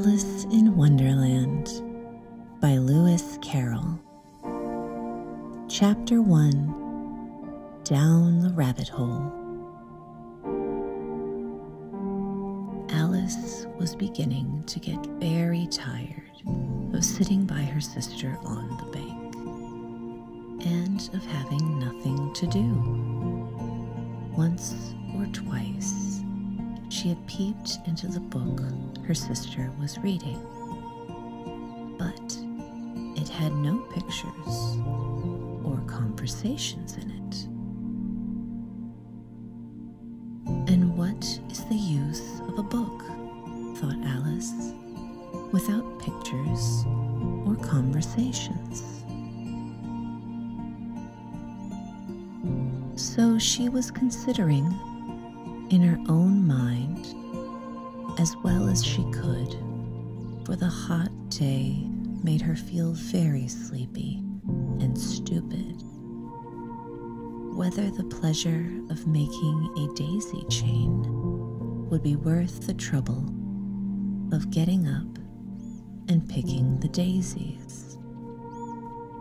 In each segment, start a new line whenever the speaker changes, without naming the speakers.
Alice in Wonderland by Lewis Carroll. Chapter 1, Down the Rabbit Hole. Alice was beginning to get very tired of sitting by her sister on the bank and of having nothing to do. Once or twice, she had peeped into the book her sister was reading, but it had no pictures or conversations in it. And what is the use of a book, thought Alice, without pictures or conversations? So she was considering, in her own mind, as well as she could, for the hot day made her feel very sleepy and stupid, whether the pleasure of making a daisy chain would be worth the trouble of getting up and picking the daisies,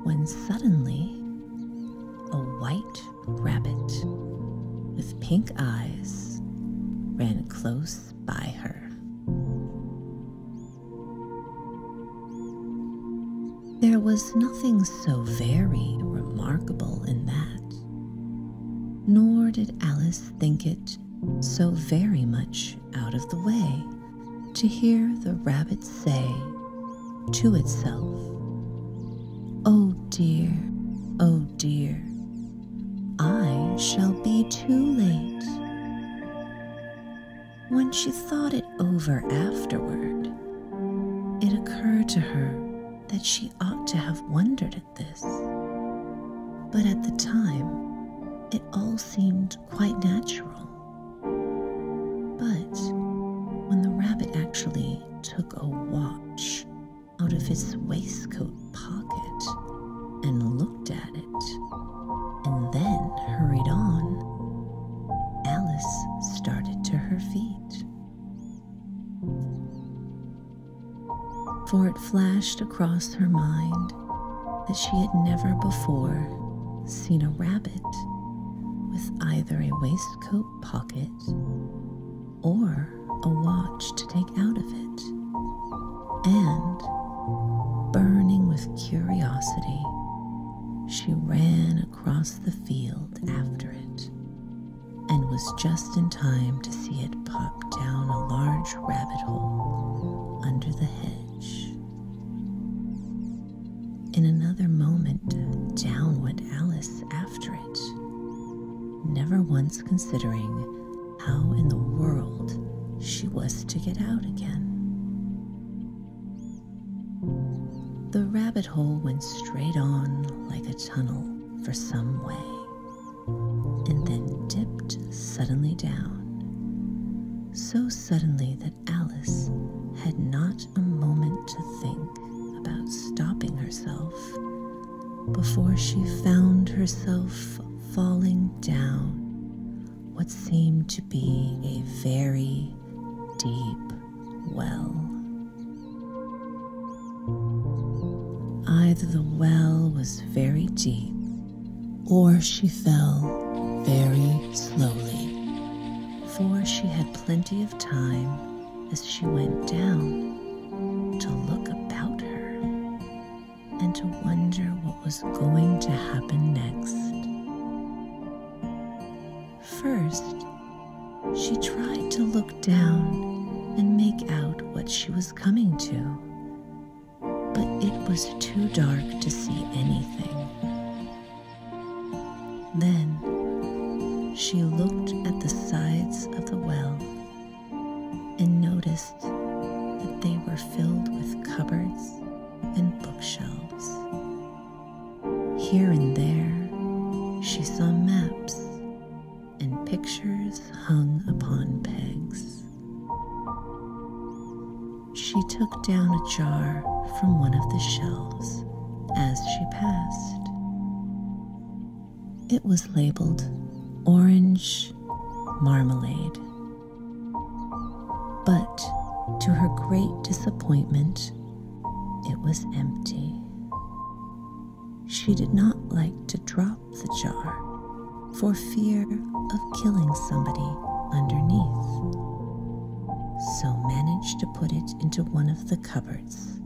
when suddenly a white rabbit with pink eyes ran close by her. There was nothing so very remarkable in that, nor did Alice think it so very much out of the way to hear the rabbit say to itself, oh dear, I shall be too late." When she thought it over afterward, it occurred to her that she ought to have wondered at this, but at the time it all seemed quite natural. But when the rabbit actually took a watch out of its waistcoat pocket and looked at it, and then hurried on, Alice started to her feet. For it flashed across her mind that she had never before seen a rabbit with either a waistcoat pocket or a watch to take out of it, and, burning with curiosity, she ran across the field after it, and was just in time to see it pop down a large rabbit hole under the hedge. In another moment, down went Alice after it, never once considering how in the world she was to get out again. The rabbit hole went straight on like a tunnel for some way, and then dipped suddenly down, so suddenly that Alice had not a moment to think about stopping herself before she found herself falling down what seemed to be a very deep well. Either the well was very deep, or she fell very slowly, for she had plenty of time as she went down to look about her and to wonder what was going to happen next. First, she tried to look down and make out what she was coming to, but it was too dark to see anything. Then she looked at the sides of the well and noticed that they were filled with cupboards and bookshelves. Here and there she saw maps and pictures hung upon pegs. She took down a jar from one of the shelves as she passed. It was labeled orange marmalade, but To her great disappointment, it was empty. She did not like to drop the jar for fear of killing somebody underneath, so managed to put it into one of the cupboards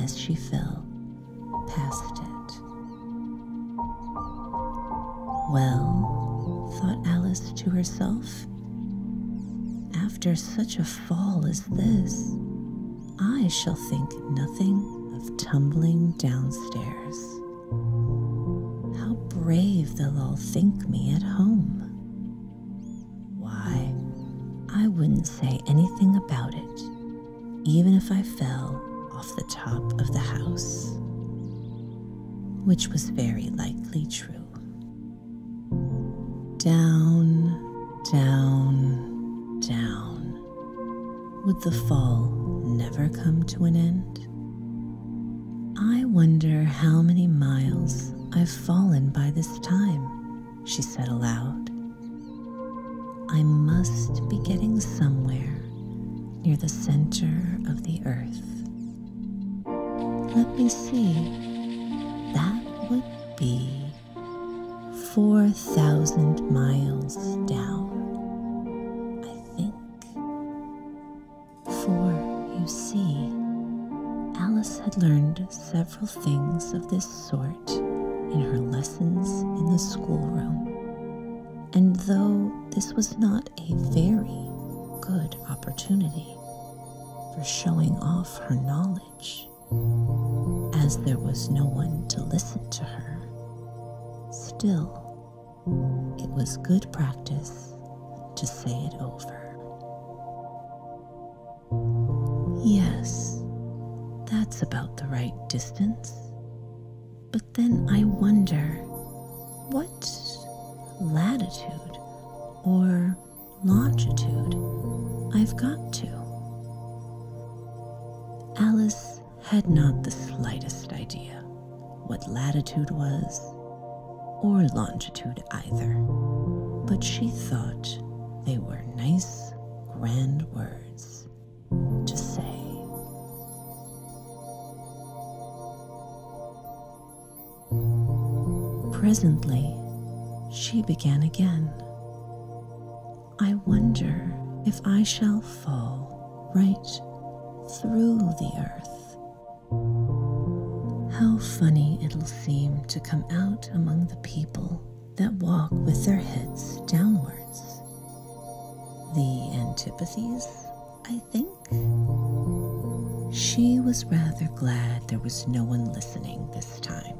as she fell past it. Well, thought Alice to herself, after such a fall as this, I shall think nothing of tumbling downstairs. How brave they'll all think me at home. Why, I wouldn't say anything about it, even if I fell off the top of the house, which was very likely true. Down, down, down. Would the fall never come to an end? I wonder how many miles I've fallen by this time, she said aloud. I must be getting somewhere near the center of the earth. Let me see. That would be 4,000 miles down, I think. For, you see, Alice had learned several things of this sort in her lessons in the schoolroom, and though this was not a very good opportunity for showing off her knowledge, as there was no one to listen to her, still, it was good practice to say it over. Yes, that's about the right distance. But then I wonder, what latitude or longitude I've got to? Alice had not the slightest idea what latitude was, or longitude either, but she thought they were nice, grand words to say. Presently, she began again. I wonder if I shall fall right through the earth. How funny it'll seem to come out among the people that walk with their heads downwards. The antipathies, I think. She was rather glad there was no one listening this time,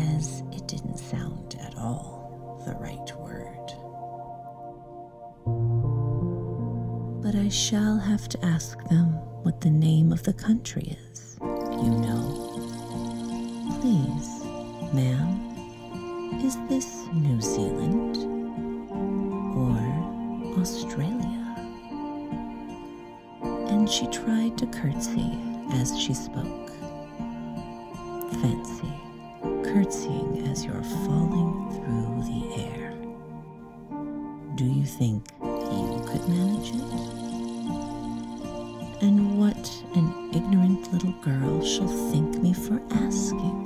as it didn't sound at all the right word. But I shall have to ask them what the name of the country is, you know. Please, ma'am, is this New Zealand or Australia? And she tried to curtsy as she spoke. Fancy curtsying as you're falling through the air. Do you think you could manage it? And what an ignorant little girl shall think me for asking.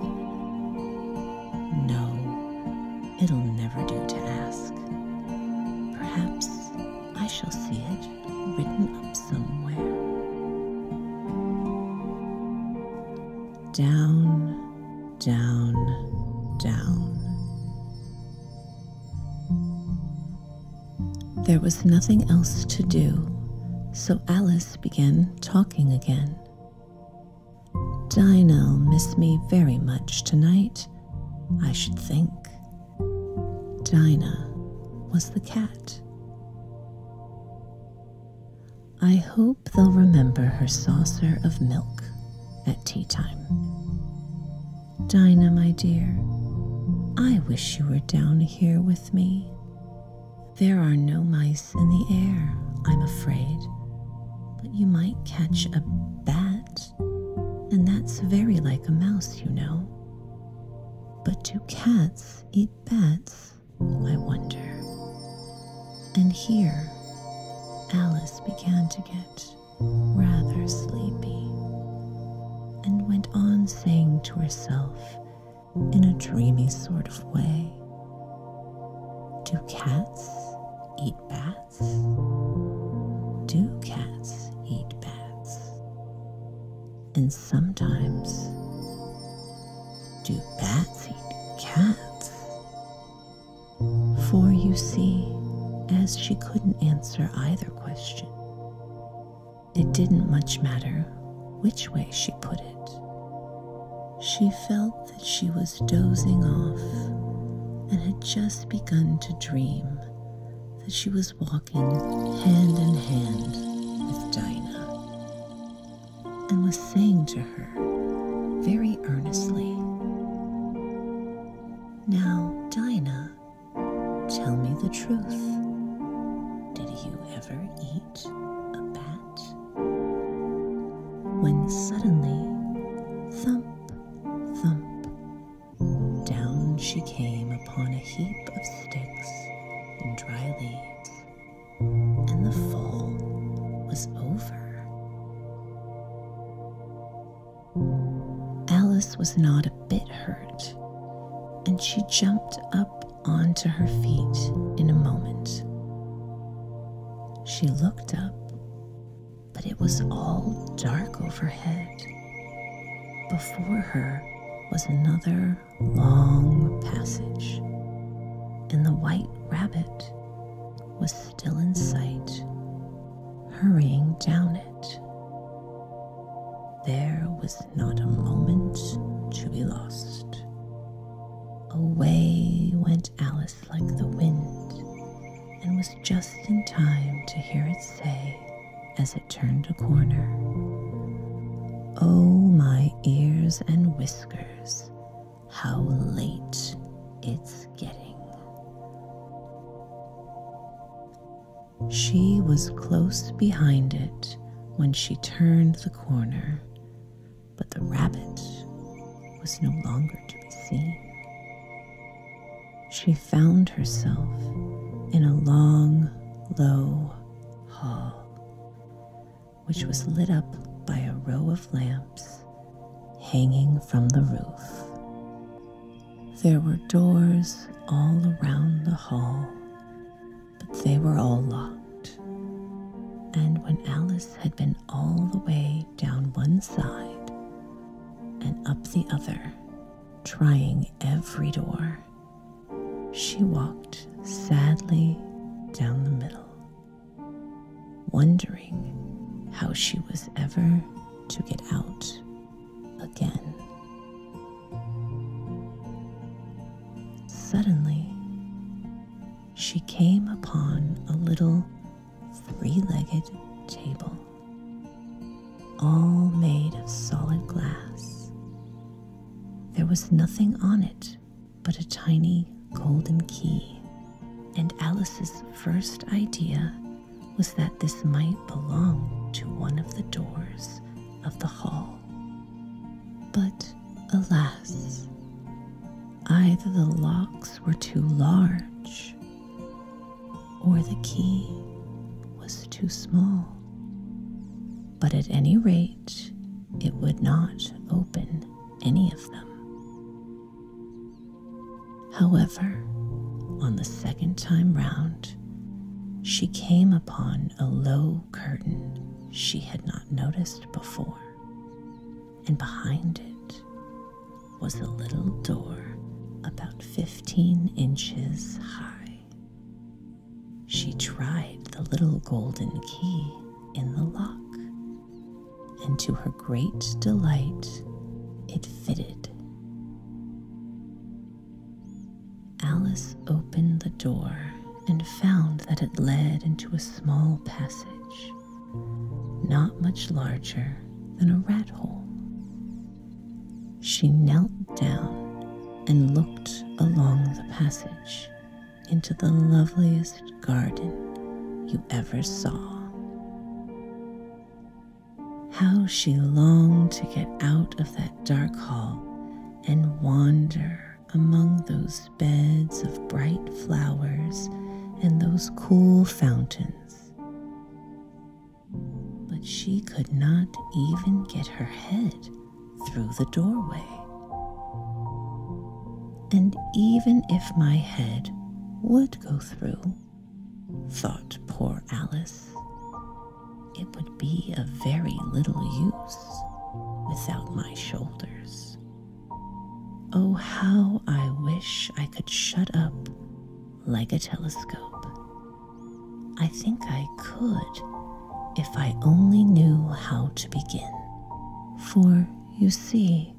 No, it'll never do to ask. Perhaps I shall see it written up somewhere. Down, down, down. There was nothing else to do, so Alice began talking again. Dinah'll miss me very much tonight, I should think. Dinah was the cat. I hope they'll remember her saucer of milk at tea time. Dinah, my dear, I wish you were down here with me. There are no mice in the air, I'm afraid, but you might catch a bat, and that's very like a mouse, you know. But do cats eat bats, I wonder? And here, Alice began to get rather sleepy, and went on saying to herself in a dreamy sort of way, "Do cats eat bats? Do cats eat bats? And sometimes, do bats eat cats?" For you see, as she couldn't answer either question, it didn't much matter which way she put it. She felt that she was dozing off and had just begun to dream that she was walking hand in hand with Dinah, and was saying to her very earnestly, "Now, Dinah, tell me the truth. Did you ever eat a bat?" When suddenly, thump, thump, down she came upon a heap of sticks and dry leaves, and the fall was over. Alice was not a bit hurt, and she jumped up onto her feet in a moment. She looked up, but it was all dark overhead. Before her was another long passage, and the white rabbit was still in sight, hurrying down it. There was not a moment to be lost. Away went Alice like the wind, and was just in time to hear it say, as it turned a corner, "Oh, my ears and whiskers, how late it's getting." She was close behind it when she turned the corner, but the rabbit was no longer to be seen. She found herself in a long, low hall, which was lit up by a row of lamps hanging from the roof. There were doors all around the hall, but they were all locked, and when Alice had been all the way down one side and up the other, trying every door, she walked sadly down the middle, wondering how she was ever to get out again. Suddenly, she came upon a little three-legged table, all made of solid glass. There was nothing on it but a tiny golden key, and Alice's first idea was that this might belong to one of the doors of the hall. But alas, either the locks were too large, or the key was too small. But at any rate, it would not open any of them. However, on the second time round, she came upon a low curtain she had not noticed before, and behind it was a little door about 15 inches high. She tried the little golden key in the lock, and to her great delight, it fitted. Alice opened the door and found that it led into a small passage, not much larger than a rat hole. She knelt down and looked along the passage into the loveliest garden you ever saw. How she longed to get out of that dark hall and wander among those beds of bright flowers and those cool fountains. But but she could not even get her head through the doorway. And even if my head would go through, thought poor Alice, it would be of very little use without my shoulders. Oh, how I wish I could shut up like a telescope. I think I could if I only knew how to begin. For, you see,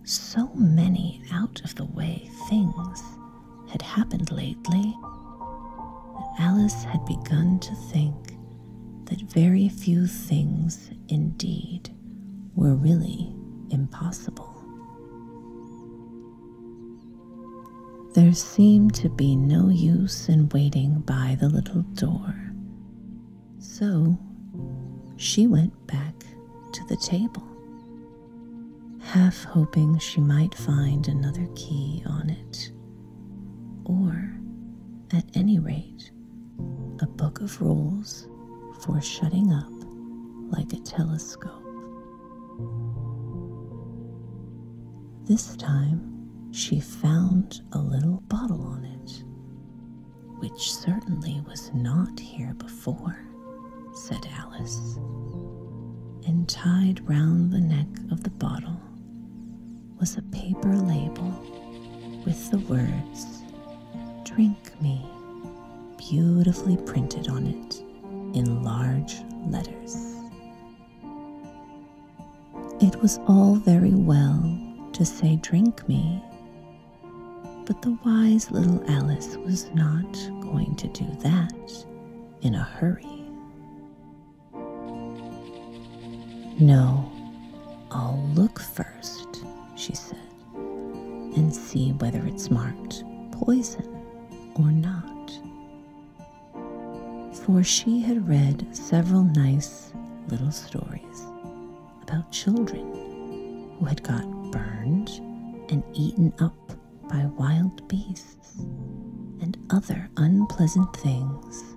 so many out-of-the-way things had happened lately that Alice had begun to think that very few things indeed were really impossible. There seemed to be no use in waiting by the little door, so she went back to the table, half hoping she might find another key on it, or, at any rate, a book of rules for shutting up like a telescope. This time, she found a little bottle on it, which certainly was not here before, said Alice, and tied round the neck of the bottle was a paper label with the words, "Drink me," beautifully printed on it in large letters. It was all very well to say "drink me," but the wise little Alice was not going to do that in a hurry. "No, I'll look first," she said, "and see whether it's marked poison or not." For she had read several nice little stories about children who had got burned and eaten up by wild beasts and other unpleasant things,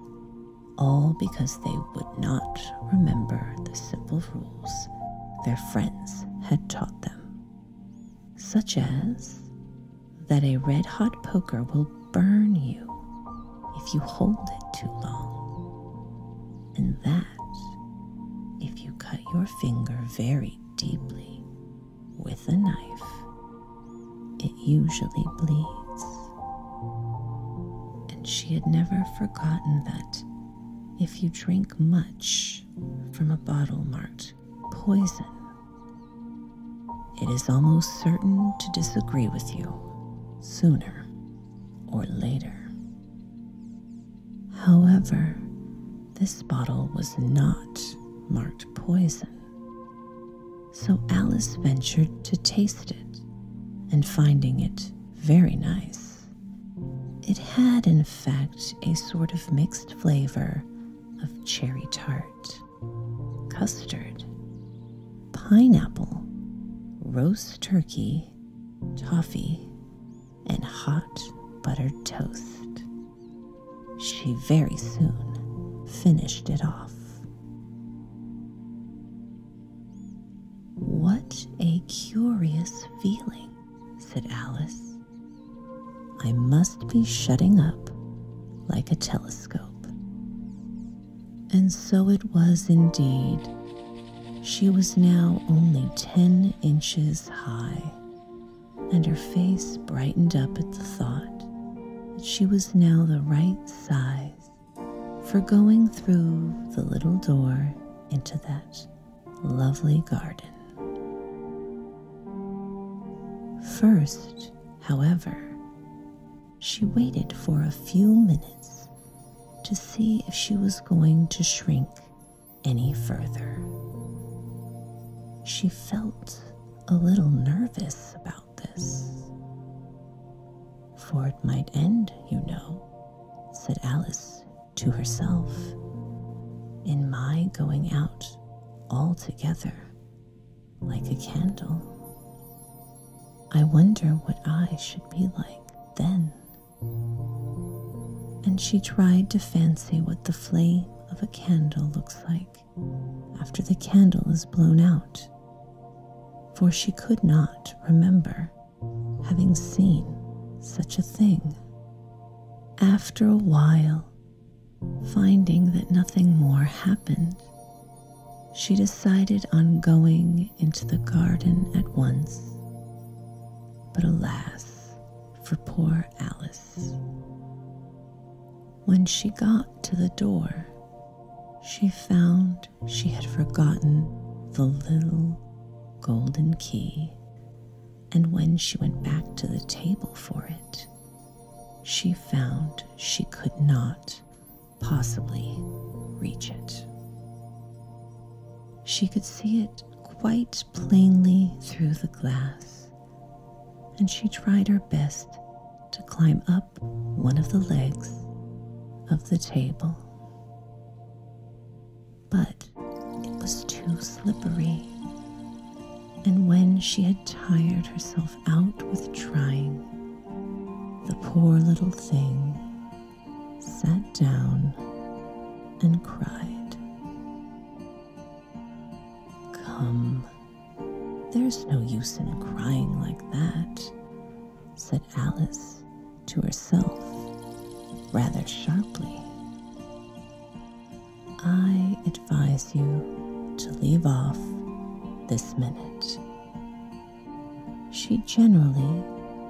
all because they would not remember the simple rules their friends had taught them, such as that a red-hot poker will burn you if you hold it too long, and that if you cut your finger very deeply with a knife, it usually bleeds. And she had never forgotten that if you drink much from a bottle marked poison, it is almost certain to disagree with you sooner or later. However, this bottle was not marked poison, so Alice ventured to taste it, and finding it very nice, it had in fact a sort of mixed flavor of cherry tart, custard, pineapple, roast turkey, toffee, and hot buttered toast. She very soon finished it off. "What a curious feeling," said Alice. "I must be shutting up like a telescope." And so it was indeed. She was now only 10 inches high, and her face brightened up at the thought that she was now the right size for going through the little door into that lovely garden. First, however, she waited for a few minutes to see if she was going to shrink any further. She felt a little nervous about this. "For it might end, you know," said Alice to herself, "in my going out altogether like a candle. I wonder what I should be like then." And she tried to fancy what the flame of of a candle looks like after the candle is blown out, for she could not remember having seen such a thing. After a while, finding that nothing more happened, she decided on going into the garden at once. But alas, for poor Alice. When she got to the door, she found she had forgotten the little golden key, and when she went back to the table for it, she found she could not possibly reach it. She could see it quite plainly through the glass, and she tried her best to climb up one of the legs of the table. But it was too slippery, and when she had tired herself out with trying, the poor little thing sat down and cried. "Come, there's no use in crying like that," said Alice to herself rather sharply. "I advise you to leave off this minute." She generally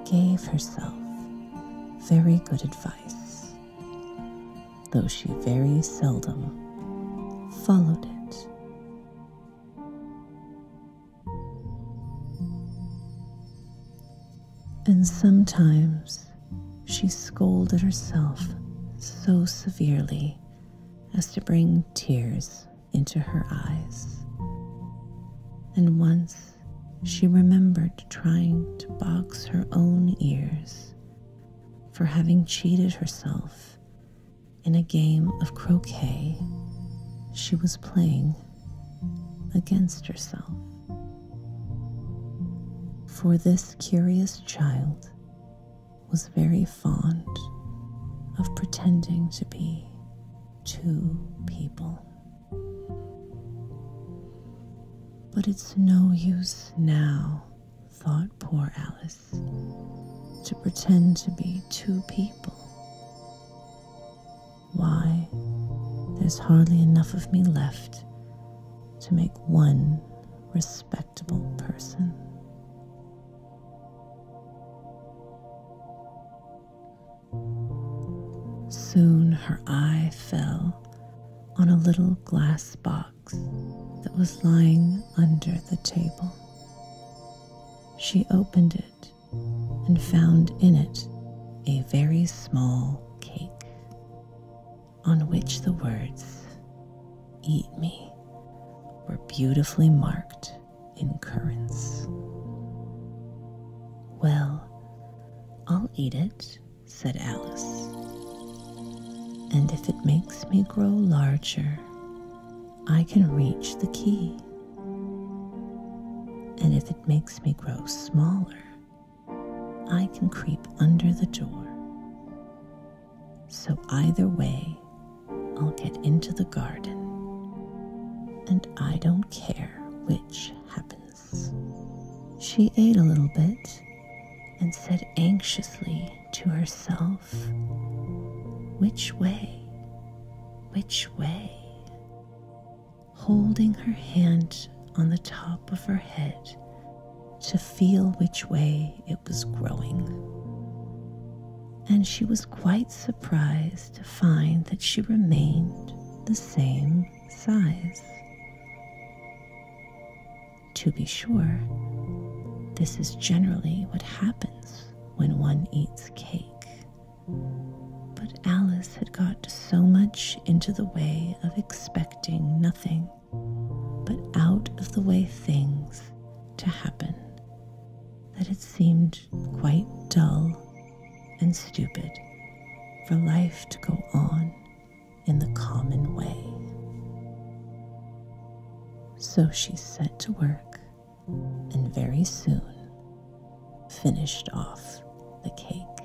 gave herself very good advice, though she very seldom followed it. And sometimes she scolded herself so severely as to bring tears into her eyes. And once she remembered trying to box her own ears for having cheated herself in a game of croquet she was playing against herself. For this curious child was very fond of pretending to be two people. But it's no use now, thought poor Alice, to pretend to be two people. Why, there's hardly enough of me left to make one respectable person. Soon her eye fell on a little glass box that was lying under the table. She opened it and found in it a very small cake, on which the words, "Eat me," were beautifully marked in currants. "Well, I'll eat it," said Alice. "And if it makes me grow larger, I can reach the key. And if it makes me grow smaller, I can creep under the door. So either way, I'll get into the garden, and I don't care which happens." She ate a little bit and said anxiously to herself, "Which way? Which way?" Holding her hand on the top of her head to feel which way it was growing. And she was quite surprised to find that she remained the same size. To be sure, this is generally what happens when one eats cake. But Alice had got so much into the way of expecting nothing but out of the way things to happen that it seemed quite dull and stupid for life to go on in the common way. So she set to work and very soon finished off the cake.